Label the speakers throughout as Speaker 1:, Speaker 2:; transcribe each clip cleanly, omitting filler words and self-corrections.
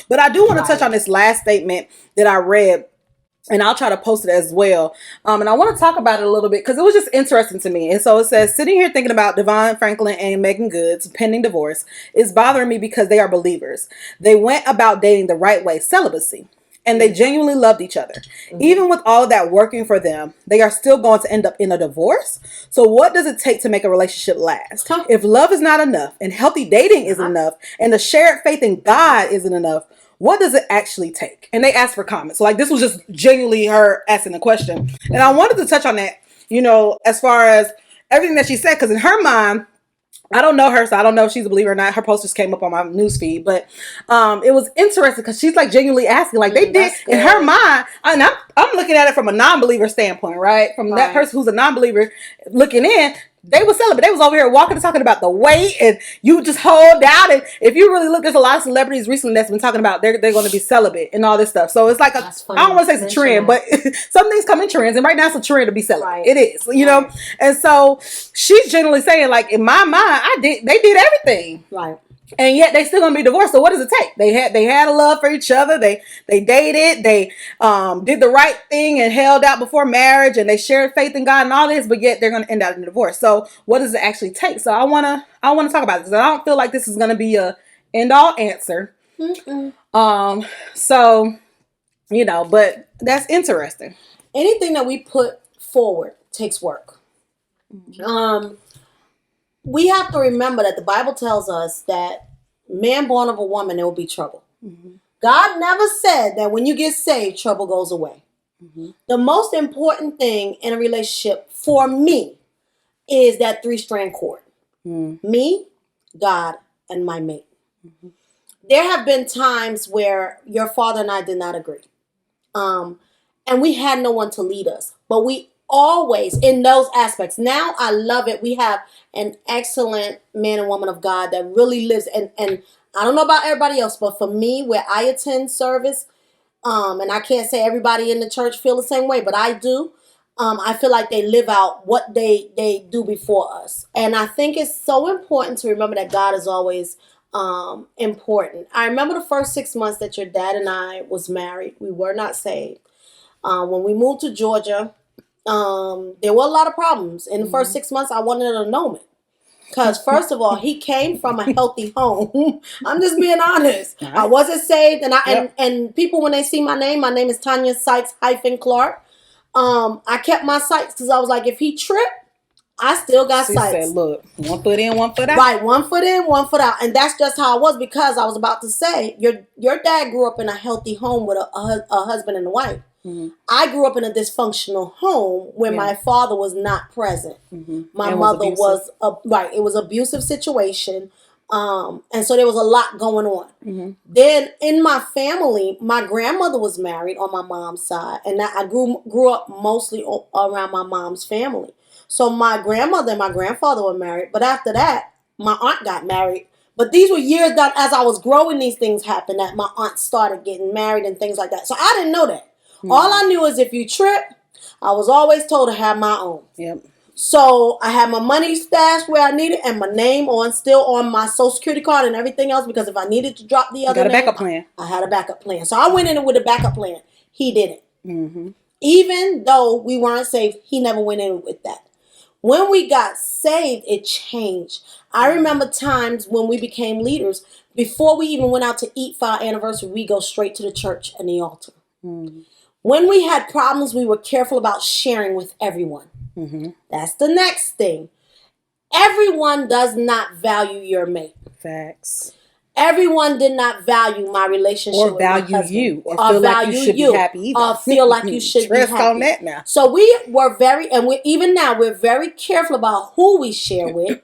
Speaker 1: But I do want to touch on this last statement that I read, and I'll try to post it as well. And I want to talk about it a little bit because it was just interesting to me. And so it says, sitting here thinking about Devon Franklin and Meagan Good's pending divorce is bothering me because they are believers. They went about dating the right way, celibacy. And they genuinely loved each other. Mm-hmm. Even with all of that working for them, they are still going to end up in a divorce. So what does it take to make a relationship last? If love is not enough, and healthy dating isn't enough, and the shared faith in God isn't enough, what does it actually take? And they asked for comments. So like, this was just genuinely her asking a question. And I wanted to touch on that, as far as everything that she said, because in her mind, I don't know her, so I don't know if she's a believer or not. Her posters came up on my newsfeed, but it was interesting because she's like genuinely asking, like they did in her mind. And I'm looking at it from a non-believer standpoint, right? From that person who's a non-believer looking in, they were celibate. They was over here walking and talking about the weight, and you just hold down. And if you really look, there's a lot of celebrities recently that's been talking about they're going to be celibate and all this stuff. So it's like I don't want to say it's a trend, but some things come in trends, and right now it's a trend to be celibate. Right. It is, know. And so she's generally saying, like, in my mind, they did everything, right? And yet they still gonna be divorced. So what does it take? They had a love for each other. They dated. They did the right thing and held out before marriage, and they shared faith in God and all this. But yet they're gonna end up in a divorce. So what does it actually take? So I wanna talk about this. I don't feel like this is gonna be a end all answer. So but that's interesting.
Speaker 2: Anything that we put forward takes work. We have to remember that the Bible tells us that man born of a woman, there will be trouble. Mm-hmm. God never said that when you get saved, trouble goes away. Mm-hmm. The most important thing in a relationship for me is that 3-strand cord. Mm-hmm. Me, God, and my mate. Mm-hmm. There have been times where your father and I did not agree. And we had no one to lead us. But we always, in those aspects. Now I love it. We have an excellent man and woman of God that really lives. And I don't know about everybody else, but for me, where I attend service, and I can't say everybody in the church feel the same way, but I do. I feel like they live out what they do before us. And I think it's so important to remember that God is always important. I remember the first 6 months that your dad and I was married. We were not saved. When we moved to Georgia, there were a lot of problems. In the first 6 months, I wanted an annulment. Because first of all, he came from a healthy home. I'm just being honest. Right. I wasn't saved. And people, when they see my name is Tanya Sykes-Clark. I kept my sights because I was like, if he tripped, I still got sights.
Speaker 1: Said, look, 1 foot in, 1 foot out.
Speaker 2: Right, 1 foot in, 1 foot out. And that's just how I was, because I was about to say, your dad grew up in a healthy home with a husband and a wife. Mm-hmm. I grew up in a dysfunctional home where my father was not present. Mm-hmm. My mother was it was an abusive situation. And so there was a lot going on. Mm-hmm. Then in my family, my grandmother was married on my mom's side, and I grew up mostly around my mom's family. So my grandmother and my grandfather were married, but after that, my aunt got married. But these were years that as I was growing, these things happened, that my aunt started getting married and things like that. So I didn't know that. Mm-hmm. All I knew is if you trip, I was always told to have my own. Yep. So I had my money stashed where I needed, and my name still on my Social Security card and everything else, because if I needed to drop the other name,
Speaker 1: backup plan.
Speaker 2: I had a backup plan. So I went in with a backup plan. He didn't. Mm-hmm. Even though we weren't saved, he never went in with that. When we got saved, it changed. I remember times when we became leaders, before we even went out to eat for our anniversary, we go straight to the church and the altar. Mm-hmm. When we had problems, we were careful about sharing with everyone. Mm-hmm. That's the next thing. Everyone does not value your mate.
Speaker 1: Facts.
Speaker 2: Everyone did not value my relationship
Speaker 1: or
Speaker 2: with my
Speaker 1: value
Speaker 2: husband.
Speaker 1: you, or feel like you should be happy either.
Speaker 2: Or feel like you should be happy.
Speaker 1: On that now.
Speaker 2: So we were even now, we're very careful about who we share with,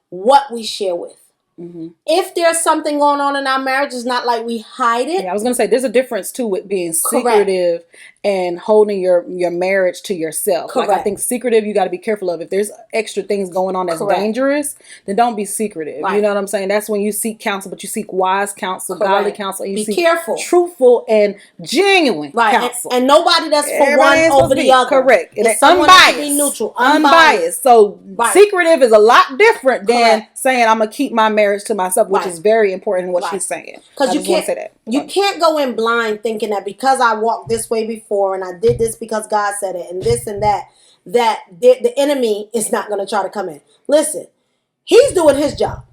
Speaker 2: what we share with. Mm-hmm. If there's something going on in our marriage, it's not like we hide it.
Speaker 1: Yeah, I was going to say, there's a difference too with being secretive and holding your marriage to yourself.
Speaker 2: Correct.
Speaker 1: Like I think secretive, you got to be careful of. If there's extra things going on that's
Speaker 2: Correct.
Speaker 1: dangerous, then don't be secretive.
Speaker 2: Right.
Speaker 1: You know what I'm saying? That's when you seek counsel, but you seek wise counsel,
Speaker 2: Correct.
Speaker 1: godly counsel, and you
Speaker 2: be
Speaker 1: seek
Speaker 2: careful,
Speaker 1: truthful and genuine counsel.
Speaker 2: And nobody that's for
Speaker 1: Everybody ain't
Speaker 2: one
Speaker 1: supposed
Speaker 2: over
Speaker 1: to be
Speaker 2: the other.
Speaker 1: correct. And
Speaker 2: It's someone that can be
Speaker 1: unbiased.
Speaker 2: neutral,
Speaker 1: Unbiased. So secretive is a lot different than
Speaker 2: Correct.
Speaker 1: saying I'm gonna keep my marriage to myself, which is very important in what she's saying.
Speaker 2: Because
Speaker 1: you can't say that.
Speaker 2: You can't go in blind thinking that because I walked this way before and I did this because God said it and this and that the enemy is not going to try to come in. Listen, he's doing his job.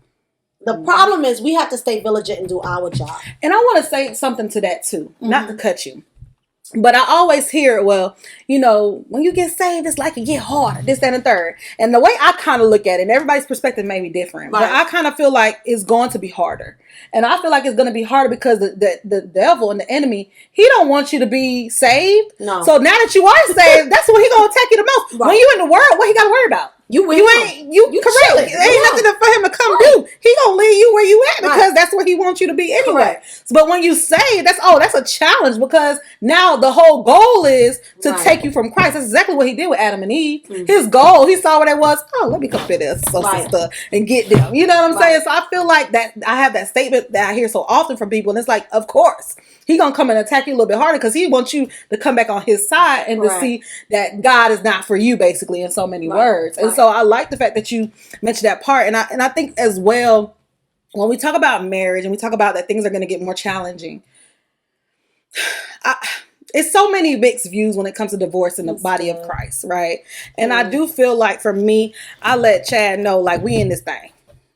Speaker 2: The problem is we have to stay vigilant and do our job.
Speaker 1: And I want to say something to that too, not to cut you. But I always hear, well, you know, when you get saved, it's like it get hard, this, that, and third. And the way I kind of look at it, and everybody's perspective may be different, but I kind of feel like it's going to be harder. And I feel like it's going to be harder because the devil and the enemy, he don't want you to be saved.
Speaker 2: No.
Speaker 1: So now that you are saved, that's when he going to attack you the most. When you in the world, what he got to worry about? You correct. Ain't nothing for him to come do. He gonna leave you where you at because that's where he wants you to be anyway. But when you say that's a challenge because now the whole goal is to take you from Christ. That's exactly what he did with Adam and Eve. His goal, he saw what it was. Oh, let me come fit this sister and get them. You know what I'm saying? So I feel like that I have that statement that I hear so often from people, and it's like, of course. He gonna come and attack you a little bit harder because he wants you to come back on his side and to see that God is not for you, basically, in so many words. And so I like the fact that you mentioned that part, and I think as well when we talk about marriage and we talk about that things are going to get more challenging. It's so many mixed views when it comes to divorce in the body of Christ, right? And I do feel like for me, I let Chad know like we in this thing.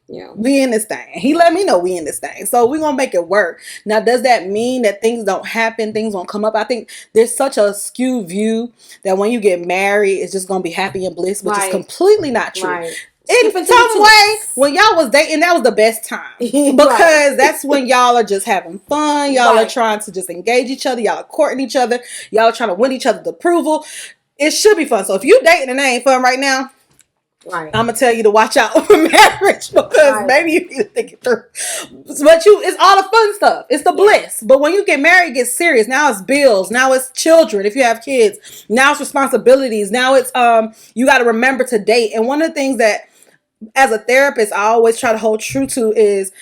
Speaker 1: Yeah, we in this thing. He let me know we in this thing. So we're going to make it work. Now, does that mean that things don't happen? Things won't come up? I think there's such a skewed view that when you get married, it's just going to be happy and bliss, which is completely not true. In some way, when y'all was dating, that was the best time. Because that's when y'all are just having fun. Y'all are trying to just engage each other. Y'all are courting each other. Y'all are trying to win each other's approval. It should be fun. So if you dating and it ain't fun right now, I'm gonna tell you to watch out for marriage because maybe you need to think it through. But it's all the fun stuff. It's the bliss. But when you get married, it gets serious. Now it's bills. Now it's children. If you have kids, now it's responsibilities. Now it's you got to remember to date. And one of the things that, as a therapist, I always try to hold true to is,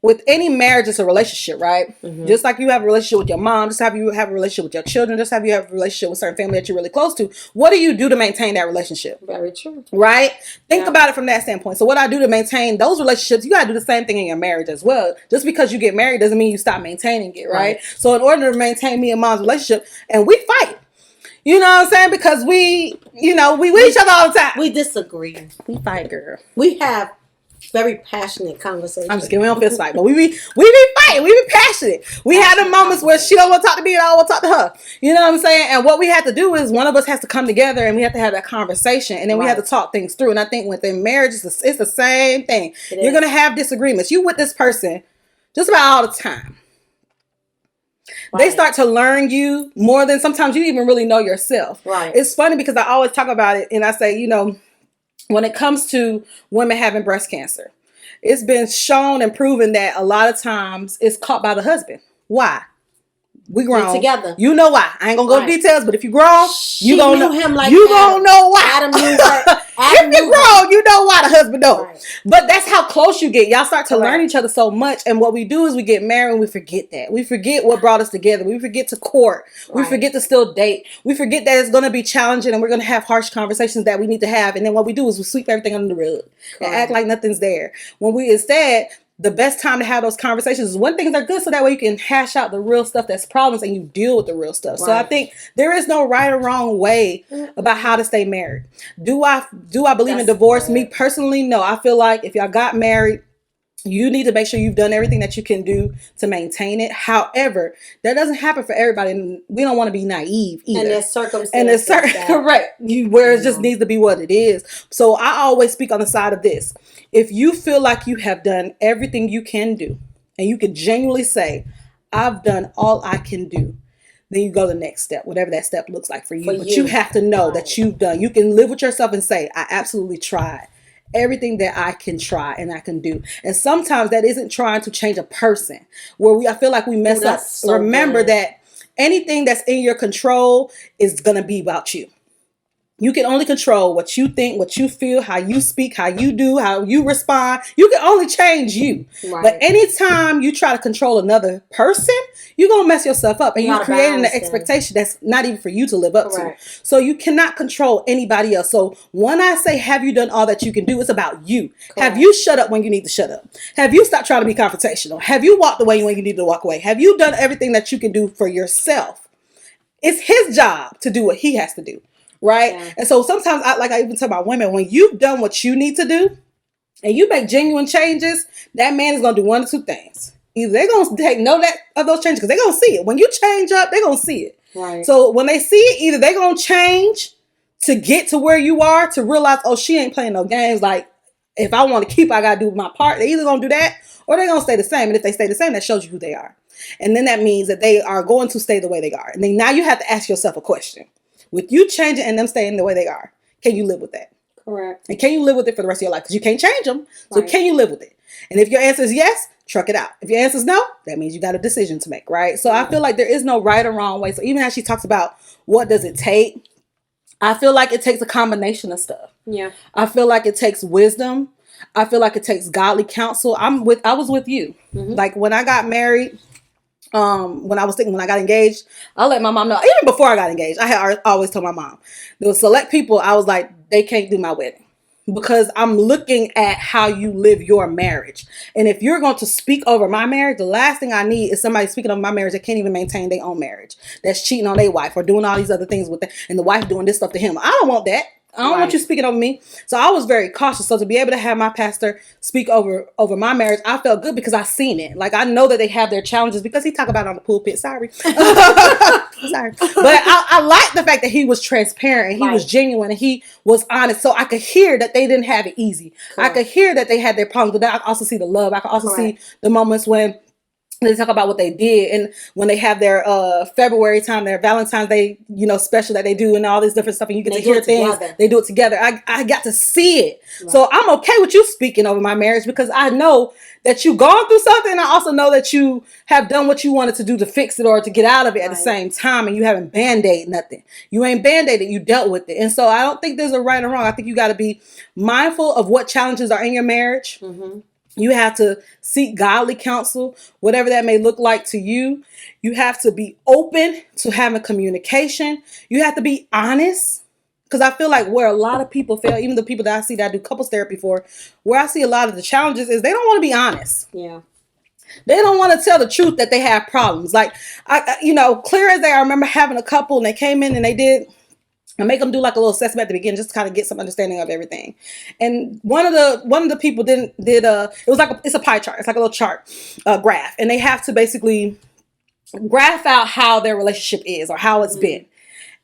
Speaker 1: with any marriage, it's a relationship, right? Just like you have a relationship with your mom, just have you have a relationship with your children, just have you have a relationship with certain family that you're really close to. What do you do to maintain that relationship? Very true. Right? Think about it from that standpoint. So what I do to maintain those relationships, you got to do the same thing in your marriage as well. Just because you get married doesn't mean you stop maintaining it, right? So in order to maintain me and mom's relationship, and we fight. You know what I'm saying? Because we with each other all the time.
Speaker 2: We disagree.
Speaker 1: We fight, girl.
Speaker 2: We have very passionate conversation.
Speaker 1: I'm just kidding. We don't fist fight, but we be fighting. We be passionate. We had the moments where she don't want to talk to me and I don't want to talk to her. You know what I'm saying? And what we have to do is one of us has to come together and we have to have that conversation, and then we have to talk things through. And I think within marriage, it's the same thing. You're gonna have disagreements. You with this person just about all the time. They start to learn you more than sometimes you even really know yourself. It's funny because I always talk about it and I say, when it comes to women having breast cancer, it's been shown and proven that a lot of times it's caught by the husband. Why? We grown
Speaker 2: together.
Speaker 1: You know why? I ain't gonna go into details, but if you grown, you gonna know
Speaker 2: him like
Speaker 1: you gonna know why.
Speaker 2: Adam knew her.
Speaker 1: If you grown, you know why the husband know. But that's how close you get. Y'all start to learn each other so much, and what we do is we get married and we forget that. We forget what brought us together. We forget to court. We forget to still date. We forget that it's gonna be challenging and we're gonna have harsh conversations that we need to have. And then what we do is we sweep everything under the rug and act like nothing's there. When we instead, the best time to have those conversations is when things are good, so that way you can hash out the real stuff that's problems and you deal with the real stuff. So I think there is no right or wrong way about how to stay married. Do I believe in divorce? Me personally, no. I feel like if y'all got married, you need to make sure you've done everything that you can do to maintain it. However, that doesn't happen for everybody. And we don't want to be naive either.
Speaker 2: And there's circumstances.
Speaker 1: And there's correct. Where it just needs to be what it is. So I always speak on the side of this. If you feel like you have done everything you can do, and you can genuinely say, I've done all I can do, then you go to the next step, whatever that step looks like for you. But you have to know that you've done. You can live with yourself and say, I absolutely tried everything that I can try and I can do. And sometimes that isn't trying to change a person. I feel like we mess up. So remember that Anything that's in your control is going to be about you. You can only control what you think, what you feel, how you speak, how you do, how you respond. You can only change you.
Speaker 2: Right.
Speaker 1: But anytime you try to control another person, you're going to mess yourself up. And you're creating an expectation that's not even for you to live up to. So you cannot control anybody else. So when I say, have you done all that you can do, it's about you. Correct. Have you shut up when you need to shut up? Have you stopped trying to be confrontational? Have you walked away when you need to walk away? Have you done everything that you can do for yourself? It's his job to do what he has to do. Right? Yeah. And so sometimes I even tell my women, when you've done what you need to do and you make genuine changes, that man is going to do one of two things. Either they're going to take note of those changes because they're going to see it. When you change up, they're going to see it. Right. So when they see it, either they're going to change to get to where you are, to realize, oh, she ain't playing no games. Like, if I want to keep, I got to do my part. They're either going to do that or they're going to stay the same. And if they stay the same, that shows you who they are. And then that means that they are going to stay the way they are. And then now you have to ask yourself a question. With you changing and them staying the way they are, can you live with that? Correct. And can you live with it for the rest of your life? Because you can't change them. So right. Can you live with it? And if your answer is yes, truck it out. If your answer is no, that means you got a decision to make, right? So I feel like there is no right or wrong way. So even as she talks about what does it take, I feel like it takes a combination of stuff. Yeah. I feel like it takes wisdom. I feel like it takes godly counsel. I was with you. Mm-hmm. Like when I got married, when I got engaged, I let my mom know. Even before I got engaged, I had always told my mom. There were select people, I was like, they can't do my wedding. Because I'm looking at how you live your marriage. And if you're going to speak over my marriage, the last thing I need is somebody speaking over my marriage that can't even maintain their own marriage. That's cheating on their wife or doing all these other things with them. And the wife doing this stuff to him. I don't want that. I don't want you speaking over me. So I was very cautious. So to be able to have my pastor speak over my marriage, I felt good because I seen it. Like I know that they have their challenges because he talked about it on the pulpit. Sorry. Sorry. But I like the fact that he was transparent and he was genuine and he was honest. So I could hear that they didn't have it easy. Correct. I could hear that they had their problems, but I could also see the love. I could also see the moments when they talk about what they did, and when they have their February time, their Valentine's Day, special that they do, and all this different stuff, and you get to hear things. They do it together. I got to see it, so I'm okay with you speaking over my marriage because I know that you've gone through something. And I also know that you have done what you wanted to do to fix it or to get out of it at the same time, and you haven't band-aid nothing. You ain't band-aided. You dealt with it, and so I don't think there's a right or wrong. I think you got to be mindful of what challenges are in your marriage. Mm-hmm. You have to seek godly counsel, whatever that may look like to you. You have to be open to having communication. You have to be honest. Because I feel like where a lot of people fail, even the people that I see that I do couples therapy for, where I see a lot of the challenges is they don't want to be honest. Yeah. They don't want to tell the truth that they have problems. Like, clear as day, I remember having a couple and they came in and they did... I make them do like a little assessment at the beginning just to kind of get some understanding of everything. And one of the people it's a pie chart. It's like a little chart, graph. And they have to basically graph out how their relationship is or how it's been.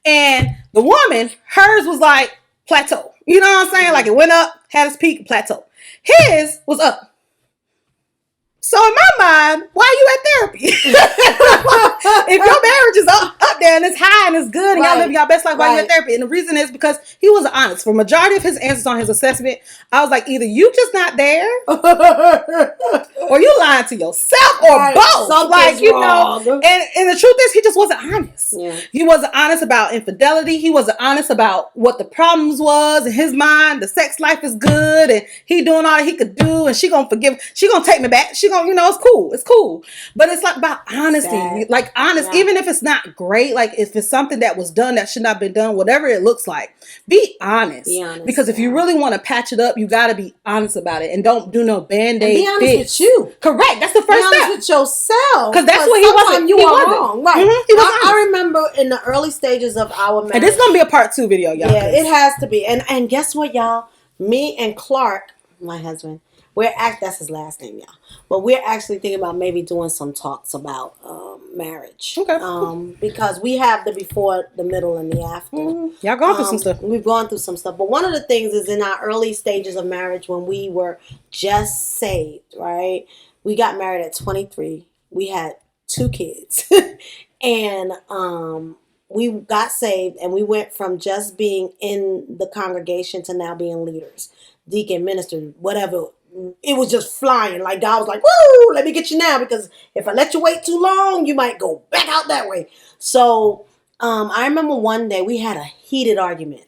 Speaker 1: And the woman, hers was like plateau. You know what I'm saying? Mm-hmm. Like it went up, had its peak, plateau. His was up. So in my mind, why are you at therapy? If your marriage is up there and it's high and it's good and y'all living your best life, why are you at therapy? And the reason is because he was honest. For majority of his answers on his assessment, I was like, either you just not there or you lying to yourself or both. Something's wrong. And the truth is he just wasn't honest. Yeah. He wasn't honest about infidelity. He wasn't honest about what the problems was in his mind. The sex life is good and he doing all he could do and she gonna forgive. She gonna take me back. She gonna, it's cool. But it's like about honesty. Sad. Like honest, even if it's not great, like if it's something that was done that should not have been done, whatever it looks like, be honest. Because if you really want to patch it up, you got to be honest about it and don't do no band-aid.
Speaker 2: Be honest with you.
Speaker 1: Correct. That's the first step. Be honest
Speaker 2: with yourself.
Speaker 1: Because that's what he wasn't.
Speaker 2: You are wrong. Right. Mm-hmm. I remember in the early stages of our marriage.
Speaker 1: And this is going to be a part 2 video, y'all.
Speaker 2: Yeah, it has to be. And guess what, y'all? Me and Clark, my husband, that's his last name, y'all. But we're actually thinking about maybe doing some talks about marriage. Okay. Because we have the before, the middle, and the after. Mm-hmm. Y'all gone through some stuff. We've gone through some stuff. But one of the things is in our early stages of marriage when we were just saved, right? We got married at 23. We had 2 kids. And we got saved and we went from just being in the congregation to now being leaders. Deacon, minister, whatever it was just flying. Like God was like, woo, let me get you now, because if I let you wait too long, you might go back out that way. So I remember one day we had a heated argument,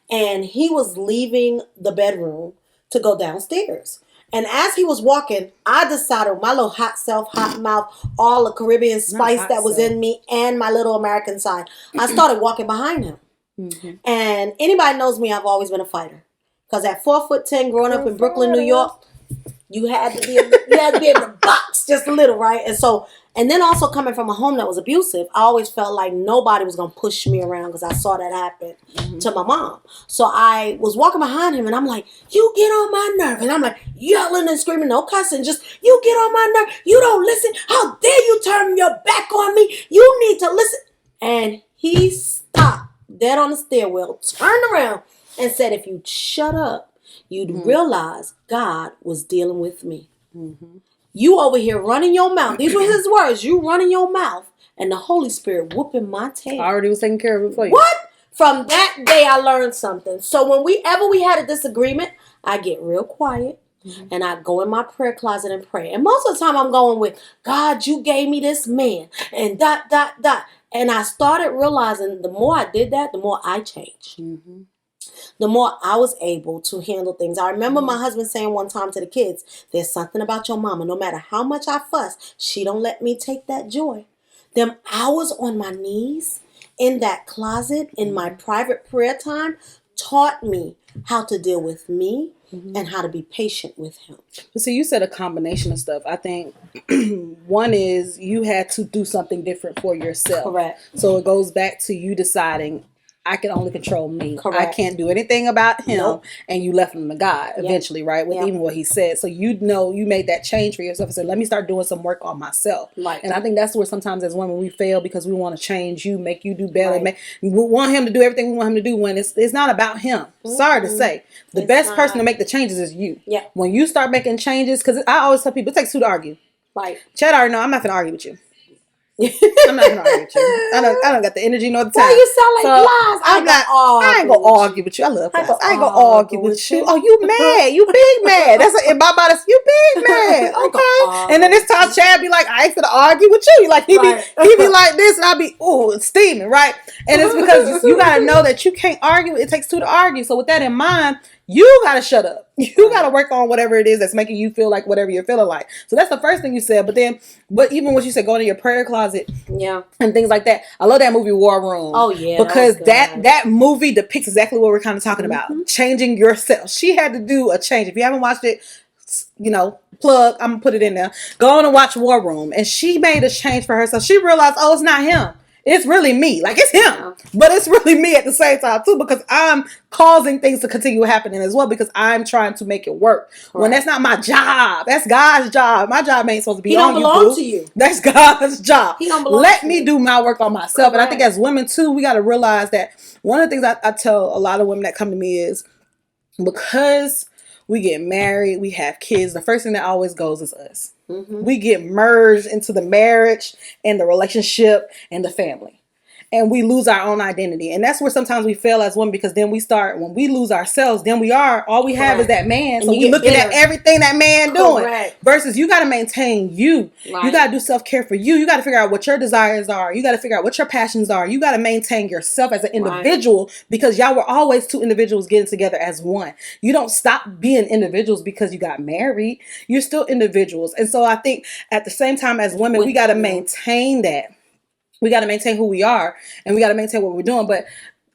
Speaker 2: and he was leaving the bedroom to go downstairs. And as he was walking, I decided my little hot self, hot mouth, all the Caribbean spice that was in me, and my little American side, I started walking behind him. Mm-hmm. And anybody knows me, I've always been a fighter. Because at 4'10", growing up in Brooklyn, New York, you had to be able to box just a little, right? And then also coming from a home that was abusive, I always felt like nobody was going to push me around, because I saw that happen to my mom. So I was walking behind him, and I'm like, you get on my nerve. And I'm like yelling and screaming, no cussing, just, you get on my nerve. You don't listen. How dare you turn your back on me? You need to listen. And he stopped dead on the stairwell, turned around, and said, if you'd shut up, you'd realize God was dealing with me. Mm-hmm. You over here running your mouth. These were his words. You running your mouth, and the Holy Spirit whooping my tail.
Speaker 1: I already was taking care of it for you.
Speaker 2: What? From that day, I learned something. So whenever we had a disagreement, I get real quiet. Mm-hmm. And I go in my prayer closet and pray. And most of the time I'm going with, God, you gave me this man. And ... And I started realizing the more I did that, the more I changed. Mm-hmm. The more I was able to handle things. I remember my husband saying one time to the kids, there's something about your mama. No matter how much I fuss, she don't let me take that joy. Them hours on my knees in that closet in my private prayer time taught me how to deal with me and how to be patient with him.
Speaker 1: So you said a combination of stuff. I think one is you had to do something different for yourself.
Speaker 2: Correct.
Speaker 1: So it goes back to you deciding, I can only control me.
Speaker 2: Correct.
Speaker 1: I can't do anything about him.
Speaker 2: Nope.
Speaker 1: And you left him to God eventually, right? With even what he said. So you made that change for yourself and said, let me start doing some work on myself.
Speaker 2: Right.
Speaker 1: And I think that's where sometimes as women we fail, because we want to change you, make you do better. Right. We want him to do everything we want him to do when it's not about him. Mm-hmm. Sorry to say. The best person to make the changes is you.
Speaker 2: Yeah.
Speaker 1: When you start making changes, because I always tell people, it takes two to argue.
Speaker 2: Right.
Speaker 1: Chad already know I'm not going to argue with you. I'm not gonna argue with you. I don't got the energy nor the time.
Speaker 2: Well, you sound like Plies.
Speaker 1: I ain't gonna argue with you. I love Plies. I ain't gonna argue with you. Oh, you mad? You big mad? That's in my body. You big mad? Okay. And then this time Chad be like, I ain't finna argue with you. Like he be like this, and I'll be steaming, right? And it's because you gotta know that you can't argue. It takes two to argue. So with that in mind, you gotta shut up. You gotta work on whatever it is that's making you feel like whatever you're feeling like. So that's the first thing you said. But even what you said, going to your prayer closet, and things like that. I love that movie War Room.
Speaker 2: Oh yeah,
Speaker 1: because that movie depicts exactly what we're kind of talking about. Changing yourself. She had to do a change. If you haven't watched it, plug. I'm gonna put it in there. Go on and watch War Room, and she made a change for herself. She realized, it's not him. It's really me. Like, it's him. But it's really me at the same time, too, because I'm causing things to continue happening as well, because I'm trying to make it work. Right. When that's not my job. That's God's job. My job ain't supposed to be on you. He don't belong to you. That's God's job. He don't belong Let me do my work on myself. Correct. And I think as women, too, we got to realize that one of the things I tell a lot of women that come to me is, because we get married, we have kids, the first thing that always goes is us. Mm-hmm. We get merged into the marriage and the relationship and the family. And we lose our own identity. And that's where sometimes we fail as women, because then when we lose ourselves, then all we have is that man. So we looking at everything that man doing. Versus you got to maintain you. Right. You got to do self-care for you. You got to figure out what your desires are. You got to figure out what your passions are. You got to maintain yourself as an individual, because y'all were always two individuals getting together as one. You don't stop being individuals because you got married. You're still individuals. And so I think at the same time as women, we got to maintain that. We got to maintain who we are, and we got to maintain what we're doing. But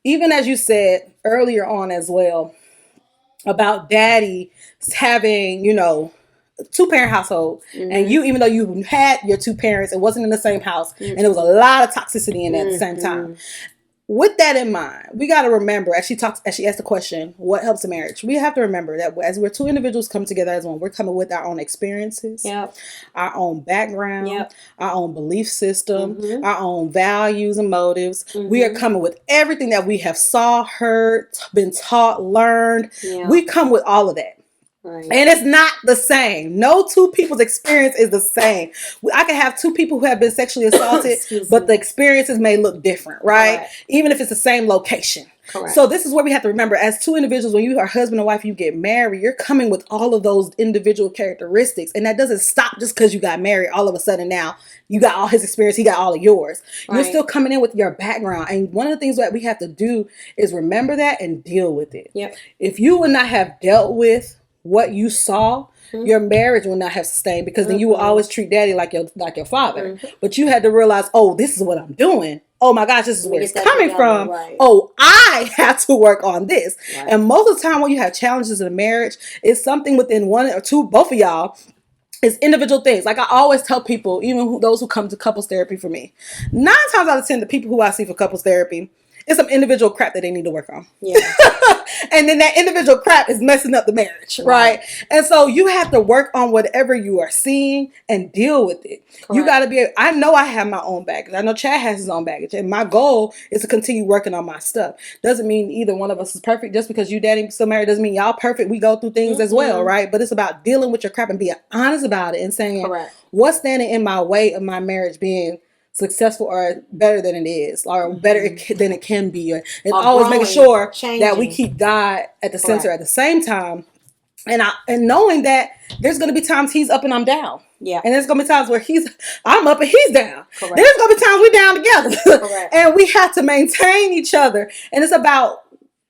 Speaker 1: even as you said earlier on as well about daddy having, 2-parent household, and you, even though you had your two parents, it wasn't in the same house, and there was a lot of toxicity in that at the same time. With that in mind, we got to remember, as she asked the question, what helps a marriage? We have to remember that as we're two individuals come together as one, we're coming with our own experiences, our own background, our own belief system, our own values and motives. We are coming with everything that we have saw, heard, been taught, learned. We come with all of that. Right. And it's not the same. No two people's experience is the same. I can have two people who have been sexually assaulted, but the experiences may look different, right? Even if it's the same location.
Speaker 2: Correct.
Speaker 1: So this is where we have to remember, as two individuals, when you are husband and wife, you get married, you're coming with all of those individual characteristics. And that doesn't stop just because you got married. All of a sudden now you got all his experience, he got all of yours. Right. You're still coming in with your background. And one of the things that we have to do is remember that and deal with it.
Speaker 2: Yep.
Speaker 1: If you would not have dealt with what you saw, your marriage will not have sustained, because then you will always treat daddy like your father. But you had to realize, oh, this is what I'm doing. Oh my gosh, this is where it's coming from. Right. Oh, I have to work on this. Right. And most of the time when you have challenges in a marriage, it's something within one or two, both of y'all. It's individual things. Like I always tell people, even those who come to couples therapy for me, 9 times out of 10, the people who I see for couples therapy, it's some individual crap that they need to work on. Yeah. And then that individual crap is messing up the marriage, right? And so you have to work on whatever you are seeing and deal with it. Correct. You got to be, I know I have my own baggage. I know Chad has his own baggage. And my goal is to continue working on my stuff. Doesn't mean either one of us is perfect. Just because you daddy still married doesn't mean y'all perfect. We go through things as well, right? But it's about dealing with your crap and being honest about it and saying, what's standing in my way of my marriage being successful or better than it is, or better than it can be, and always making sure that we keep God at the center at the same time, and knowing that there's going to be times he's up and I'm down, and there's going to be times where I'm up and he's down. Correct. There's going to be times we're down together, and we have to maintain each other, and it's about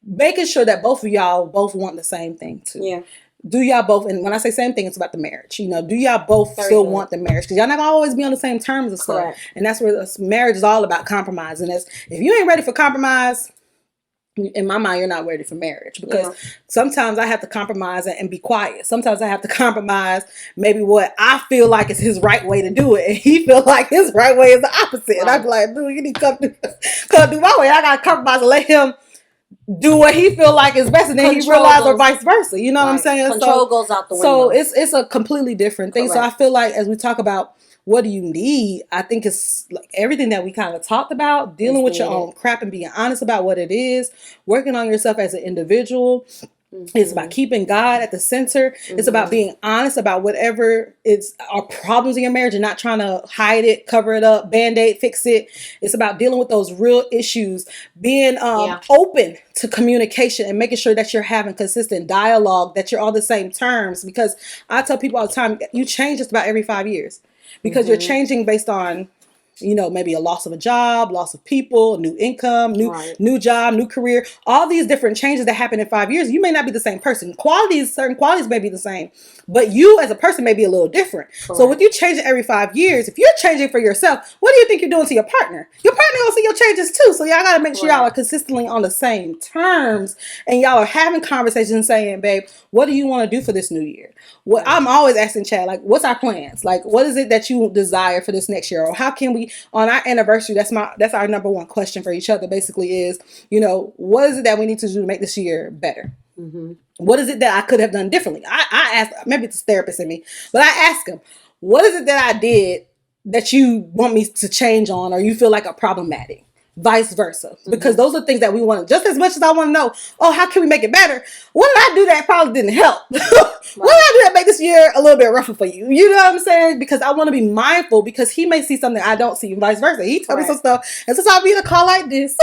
Speaker 1: making sure that both of y'all both want the same thing too. Yeah. Do y'all both, and when I say same thing, it's about the marriage. You know, do y'all both still want the marriage? Because y'all not always be on the same terms and stuff. Correct. And that's where marriage is all about, compromise. And if you ain't ready for compromise, in my mind, you're not ready for marriage. Because sometimes I have to compromise and be quiet. Sometimes I have to compromise maybe what I feel like is his right way to do it, and he feel like his right way is the opposite. Right. And I be like, dude, you need to come do my way. I got to compromise and let him do what he feel like is best, and then he realize, or vice versa. You know what I'm saying?
Speaker 2: Control goes out the window.
Speaker 1: So it's a completely different thing. Correct. So I feel like as we talk about what do you need, I think it's like everything that we kind of talked about, dealing with your own crap and being honest about what it is, working on yourself as an individual. It's about keeping God at the center. It's about being honest about whatever are problems in your marriage and not trying to hide it, cover it up, band-aid, fix it. It's about dealing with those real issues, being open to communication and making sure that you're having consistent dialogue, that you're on the same terms. Because I tell people all the time, you change just about every 5 years, because you're changing based on, you know, maybe a loss of a job, loss of people, new income, new job, new career, all these different changes that happen in 5 years. You may not be the same person. Certain qualities may be the same, but you as a person may be a little different. Correct. So with you changing every 5 years, if you're changing for yourself, what do you think you're doing to your partner? Your partner gonna see your changes too. So y'all gotta make sure y'all are consistently on the same terms, and y'all are having conversations and saying, babe, what do you want to do for this new year? I'm always asking Chad, like, what's our plans? Like, what is it that you desire for this next year? Or how can we, on our anniversary, that's our number one question for each other, basically, is, you know, what is it that we need to do to make this year better? What is it that I could have done differently? I asked, maybe it's a therapist in me, but I ask him, what is it that I did that you want me to change on, or you feel like are problematic? Vice versa, because those are things that we want. Just as much as I want to know, oh, how can we make it better? What did I do that probably didn't help? What did I do that make this year a little bit rougher for you? You know what I'm saying? Because I want to be mindful, because he may see something I don't see, and vice versa. He tell me some stuff, and since I'll be in a call like this,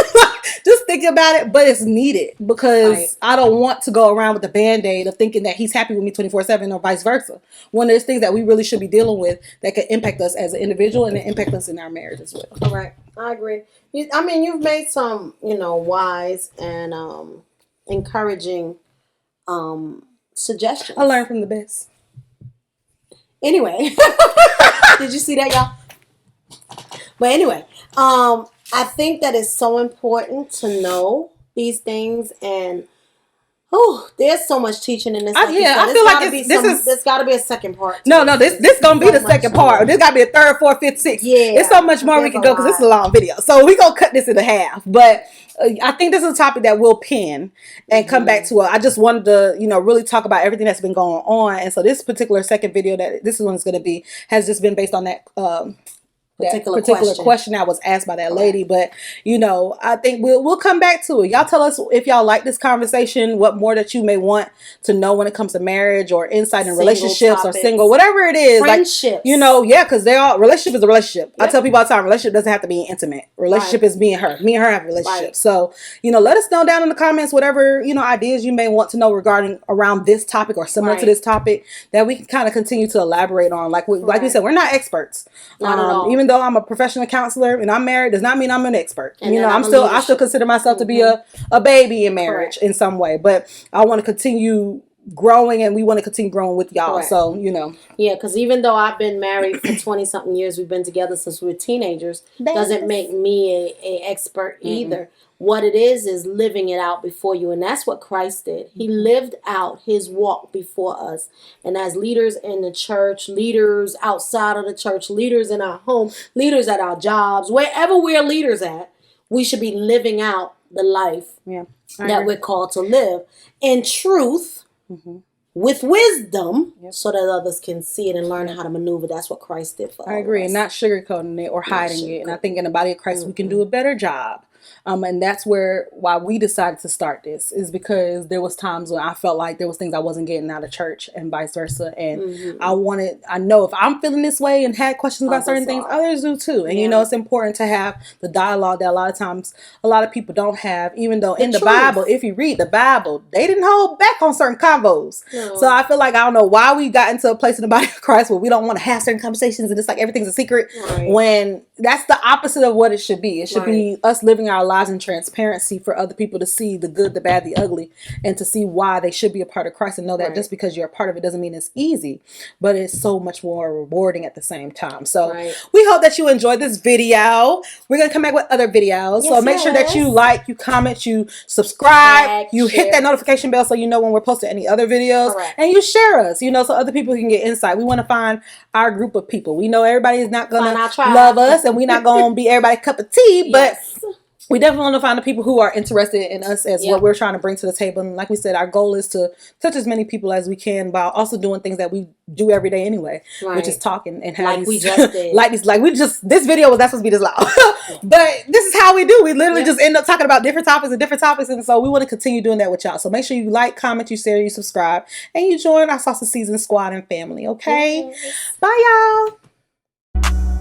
Speaker 1: just thinking about it, but it's needed, because I don't want to go around with the band-aid of thinking that he's happy with me 24/7 or vice versa, when there's things that we really should be dealing with that could impact us as an individual and impact us in our marriage as well.
Speaker 2: Correct. I agree. I mean, you've made some, wise and encouraging suggestions.
Speaker 1: I learned from the best.
Speaker 2: Anyway, did you see that, y'all? But anyway, I think that it's so important to know these things, and there's so much teaching in this.
Speaker 1: I feel like
Speaker 2: there's got to be a second part.
Speaker 1: No, this gonna be the second part. There's got to be a third, fourth, fifth, sixth. Yeah, it's so much more we can go, because this is a long video. So we gonna cut this into half. But I think this is a topic that we'll pin and come back to. I just wanted to, really talk about everything that's been going on. And so this particular second video that this one is going to be has just been based on that. particular question that was asked by that lady. But you know, I think we'll come back to it. Y'all tell us if y'all like this conversation, what more that you may want to know when it comes to marriage or insight in relationships or single, whatever it is.
Speaker 2: Friendships.
Speaker 1: Like, you know, yeah, because relationship is a relationship. Yep. I tell people all the time, relationship doesn't have to be intimate. Relationship is me and her. Me and her have a relationship. Right. So, you know, let us know down in the comments whatever, you know, ideas you may want to know regarding around this topic or similar to this topic that we can kind of continue to elaborate on. Like we said, we're not experts.
Speaker 2: Not at all.
Speaker 1: Even though I'm a professional counselor and I'm married, does not mean I'm an expert. And you know, I still consider myself to be a baby in marriage in some way. But I want to continue growing, and we want to continue growing with y'all. So, you know.
Speaker 2: Yeah, because even though I've been married for 20-something years, we've been together since we were teenagers, doesn't make me a expert either. What it is living it out before you. And that's what Christ did. He lived out his walk before us. And as leaders in the church, leaders outside of the church, leaders in our home, leaders at our jobs, wherever we're leaders at, we should be living out the life that we're called to live in truth. With wisdom, so that others can see it and learn how to maneuver. That's what Christ did for us.
Speaker 1: I agree, and not sugarcoating it or hiding it. And I think in the body of Christ, we can do a better job. And that's why we decided to start this, is because there was times when I felt like there was things I wasn't getting out of church and vice versa. And I know if I'm feeling this way and had questions about certain things, others do too. And you know, it's important to have the dialogue that a lot of times a lot of people don't have, even though in the Bible, if you read the Bible, they didn't hold back on certain convos. No. So I feel like, I don't know why we got into a place in the body of Christ where we don't want to have certain conversations and it's like everything's a secret, when that's the opposite of what it should be. It should be us living our lives in transparency for other people to see the good, the bad, the ugly, and to see why they should be a part of Christ, and know that just because you're a part of it doesn't mean it's easy, but it's so much more rewarding at the same time. So we hope that you enjoyed this video. We're going to come back with other videos. So make sure that you like, you comment, you subscribe, you hit that notification bell so you know when we're posting any other videos, and you share us, you know, so other people can get insight. We want to find our group of people. We know everybody is not going to love us, and we're not going to be everybody's cup of tea, but we definitely want to find the people who are interested in us as what we're trying to bring to the table. And like we said, our goal is to touch as many people as we can while also doing things that we do every day anyway, which is talking and having
Speaker 2: like we just did.
Speaker 1: This video was not supposed to be this loud. But this is how we do. We literally just end up talking about different topics. And so we want to continue doing that with y'all. So make sure you like, comment, you share, you subscribe, and you join our Sausage Season squad and family. Okay? Bye, y'all.